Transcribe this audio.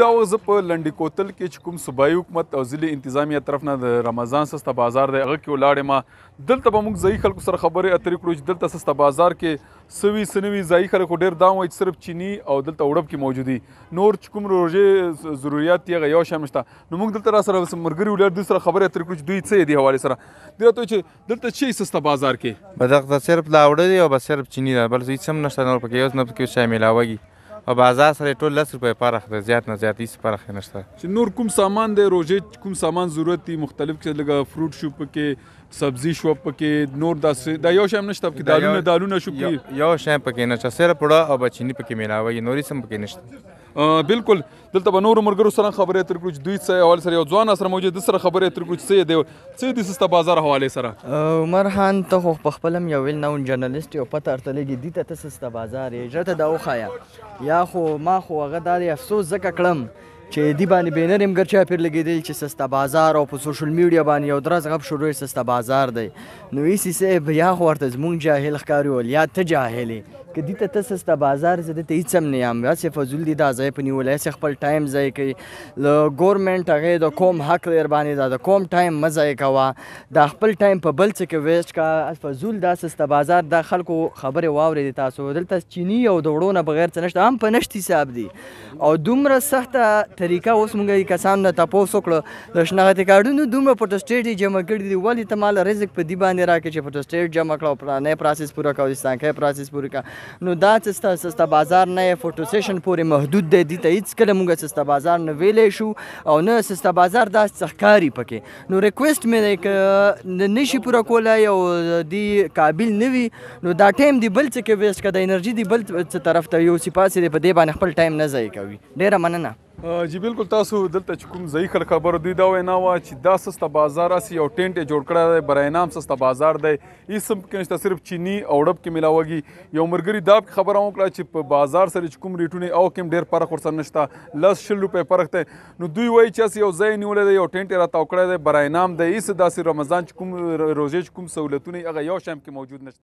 دا اوس زه په لنډي کوتل کې چې کوم صوبایي حکومت او ضلعي انتظامیه طرف نه د رمضان سسته بازار دی هغه کې ولاړ یم. دلته به موږ ځایي خلکو سره خبرې اترې کړو چې دلته سسته بازار کې څه وي څه نه وي. ځایي خلک خو ډېر دا وایي چې صرف چیني او دلته وړب کې موجود دي، نور چې کوم روژې ضروريات دي هغه یو شی هم نشته. نو موږ دلته را سره ملګري ولاړ دوی سره خبرې اترې کړو چې دوی څه یې دې حوالې سره دوی راته وایي چې دلته څه یې سسته بازار کې بدغه صرف لاوړه دي او بس صرف چیني ده، بل هیڅ هم نشته، نور پکې اوس نه پکې شی میلاوږي او بازار سره ټول 10 روپۍ فرق دی، زیات نه زیات هیڅ فرق نشته. چې نور کوم سامان دی روژې کوم سامان ضرورت دي مختلف کې لږه فروټ شو پکې سبزي شو پکې نور داسې دا یو شی هم نشته پکې دالونه شو پکې یو شی پکې نشته، صرف وړه او چیني پکې میلاوږي، نور هیڅ هم پکې نشته. بالکل دلته به نورو ملګرو سره خبرې اترې کړو چې دوی څه حوالې سره یو ځوان سره موجود سره خبرې اترې کړو چې څه دی سسته بازار حوالې سره. عمر خان ته خو په خپل هم یو ویل نون جرنالست یو پته ورته لګي دي ته سسته بازار یې ژرته دا وښایه یا خو ما خو هغه دا دی افسوس ځکه کړم چې دی باندې بینر هم ګر چاپېر لګېدل چې سسته بازار او په سوشل میډیا باندې یو درز غب شروع یې سسته بازار دی. نو ایسي صاحب یا خو ورته زمونږ جاهل ښکاري ول یا ته جاهل یې که دې ته سسته بازار زه دته هېڅ هم نه یم، هسې فضول دي دا ځای په نیولی، هسې خپل ټایم ضایع کوي. له ګورمنټ هغې د کوم حق در باندې دا د کوم ټایم مه ضایع کوه، دا خپل ټایم په بل څه کې ویسټ کا فضول. دا سسته بازار دا خلکو خبرې واورېدې تاسو دلته چیني او د وړو نه بغیر څه نشته، هم په نشت حساب دي او دومره سخته طریقه. اوس موږ کسانو نه تپوس وکړو د شناختي کارډونو دومره فوټوسټیټ یې جمع کړي دي، ولې ته ماله رزق په دې باندې راکړې چې فوټوسټیټ جمع کړه او پلانی پروسس پوره کړه او د ستانکۍ پروسس پوره کړه. نو دا سسته بازار نه فوټو سیشن پورې محدود دی، دې ته هېڅ کله موږ سسته بازار نه ویلی شو او نه سسته بازار داسې څه ښکاري پکې. نو ریکویسټ مې دی که نشي پوره کولی او دې قابل نه وي نو دا ټایم دی بل څه کې ویسټ کړه، د انرژي دی بل څه طرف ته یو سپاسې دی په دې باندې خپل ټایم نه ضایع کوي. ډېره مننه. جی بالکل تاسو دلته چې کوم ځایي خلک خبرو دوی دا وینا وه چې دا سسته بازار هسې یو ټینټ یې جوړ کړی دی، برای نام سسته بازار دی، هېڅ هم پکې نشته، صرف چیني او ړب کې میلاوږي. یو ملګري دا خبره هم وکړه چې په بازار سره چې کوم ریټونه او کې هم ډېر فرق ورسره نشته، 10-20 روپۍ فرق دی. نو دوی وایي چې هسې یو ځای یې نیولی دی، یو ټینټ یې راتاو کړی دی، برای نام دی، هېڅ داسې رمضان چې کوم روژې چې کوم سهولتونه هغه یو شی هم کې موجود نشته.